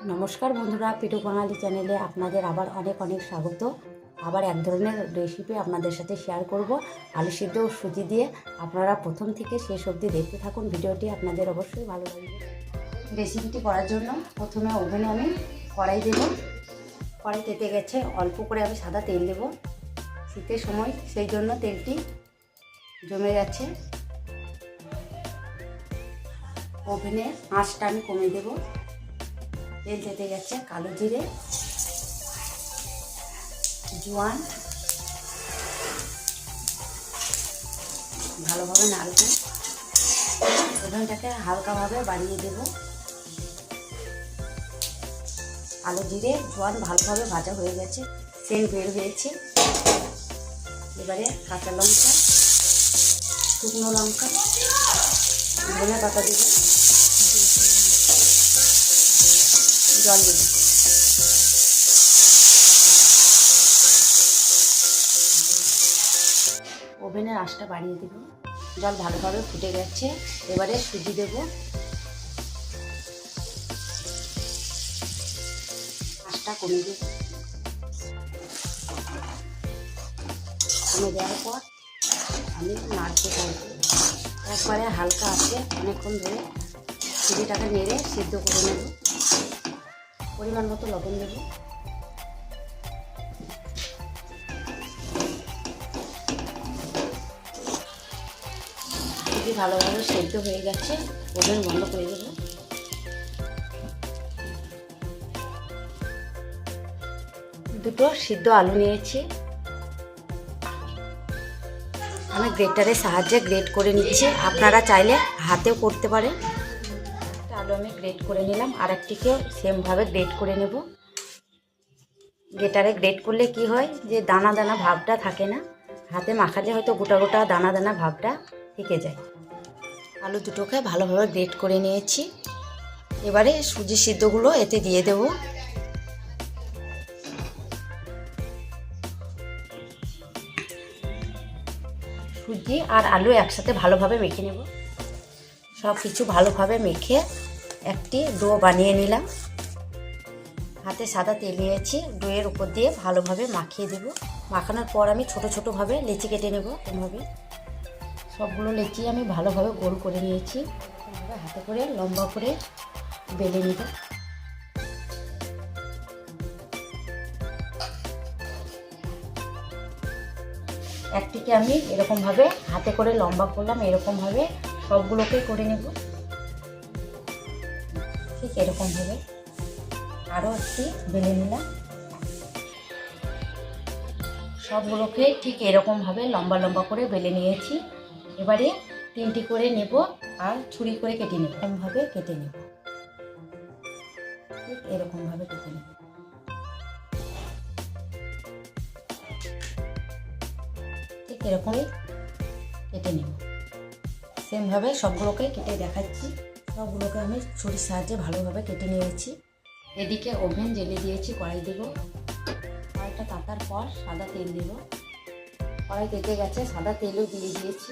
নমস্কার বন্ধুরা, পিটু বাঙালি চ্যানেলে আপনাদের আবার অনেক অনেক স্বাগত। আবার এক ধরনের রেসিপি আপনাদের সাথে শেয়ার করব, আলু সিদ্ধ ও সুজি দিয়ে। আপনারা প্রথম থেকে শেষ অবধি দেখতে থাকুন, ভিডিওটি আপনাদের অবশ্যই ভালো লাগবে। রেসিপিটি করার জন্য প্রথমে ওভেনে আমি কড়াই দেব। কড়াই তেতে গেছে, অল্প করে আমি সাদা তেল দেব। শীতের সময় সেই জন্য তেলটি জমে যাচ্ছে। ওভেনে আঁচটা আমি কমিয়ে দেব। তেল তেতে গেছে, কালো জিরে, জোয়ান ভালোভাবে নাড়ব। ওভেনটাকে হালকাভাবে বাড়িয়ে দেব। কালো জিরে জোয়ান ভালোভাবে ভাজা হয়ে গেছে, সেন্ট বের হয়েছে। এবারে কাঁচা লঙ্কা, শুকনো লঙ্কা, ধনে পাতা দেব, জল দেব। ওভেনের আঁচটা বাড়িয়ে দেব। জল ভালোভাবে ফুটে গেছে, এবারে সুজি দেব। আঁচটা কমে দেব। কমে দেওয়ার পর আমি নাড়তে থাকবো। একবারে হালকা আছে অনেকক্ষণ ধরে সুজিটাকে নেড়ে সিদ্ধ করে নেব। পরিমাণ মতো লবণ দেব। সুজি ভালোভাবে সেদ্ধ হয়ে গেছে, ওভেন বন্ধ করে দেব। দুটো সিদ্ধ আলু নিয়েছি, আমি গ্রেটারের সাহায্যে গ্রেট করে নিচ্ছি। আপনারা চাইলে হাতেও করতে পারেন। আলু আমি গ্রেট করে নিলাম, আর একটিকেও সেমভাবে গ্রেট করে নেব। গ্রেটারে গ্রেট করলে কি হয় যে দানা দানা ভাবটা থাকে না, হাতে মাখালে হয়তো গোটা গোটা দানা দানা ভাবটা থেকে যায়। আলু দুটোকে ভালোভাবে গ্রেট করে নিয়েছি। এবারে সুজি সিদ্ধগুলো এতে দিয়ে দেব। সুজি আর আলু একসাথে ভালোভাবে মেখে নেব। সব কিছু ভালোভাবে মেখে একটি ডো বানিয়ে নিলাম। হাতে সাদা তেল নিয়েছি, ডোয়ের উপর দিয়ে ভালোভাবে মাখিয়ে দেব। মাখানোর পর আমি ছোট ছোটোভাবে লেচি কেটে নেব। এভাবে সবগুলো লেচি আমি ভালোভাবে গোল করে নিয়েছি। এভাবে হাতে করে লম্বা করে বেলে নেব। একটিকে আমি এরকমভাবে হাতে করে লম্বা করলাম, এরকমভাবে সবগুলোকে করে নেব। ঠিক এরকমভাবে আরও একটি বেলে নিলাম। সবগুলোকে ঠিক এরকমভাবে লম্বা লম্বা করে বেলে নিয়েছি। এবারে তিনটি করে নেব আর ছুরি করে কেটে নেব। এরকমভাবে কেটে নেব, ঠিক এরকমভাবে কেটে নেব। ঠিক এরকমই কেটে নেব। সেমভাবে সবগুলোকে কেটে দেখাচ্ছি। সবগুলোকে আমি ছুরির সাহায্যে ভালোভাবে কেটে নিয়েছি। এদিকে ওভেন জ্বেলে দিয়েছি, কড়াই দেব। কড়াইটা তাতার পর সাদা তেল দেব। কড়াই তেতে গেছে, সাদা তেলও দিয়ে দিয়েছি।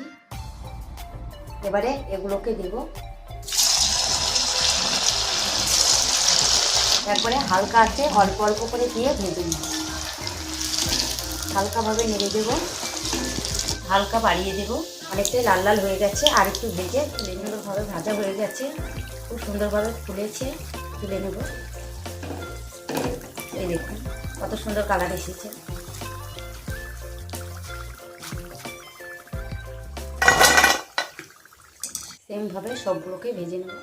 এবারে এগুলোকে দেব। একবারে হালকা আছে অল্প অল্প করে দিয়ে ভেজে নেব। হালকাভাবে নেড়ে দেব, হালকা বাড়িয়ে দেব। অনেকটাই লাল লাল হয়ে গেছে, আর একটু ভেজে সুন্দরভাবে ভাজা হয়ে গেছে, খুব সুন্দরভাবে ফুলেছে। তুলে নেব। এই দেখুন কত সুন্দর কালার এসেছে। সেমভাবে সবগুলোকে ভেজে নেব।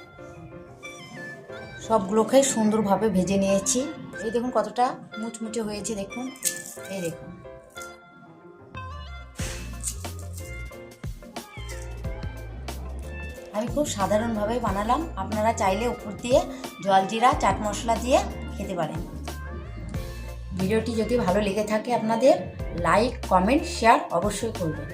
সবগুলোকে সুন্দরভাবে ভেজে নিয়েছি। এই দেখুন কতটা মুচমুচে হয়েছে, দেখুন। এই দেখুন আমি খুব সাধারণভাবে বানালাম। আপনারা চাইলে উপর দিয়ে জলজিরা চাট মশলা দিয়ে খেতে পারেন। ভিডিওটি যদি ভালো লেগে থাকে আপনাদের, লাইক কমেন্ট শেয়ার অবশ্যই করবেন।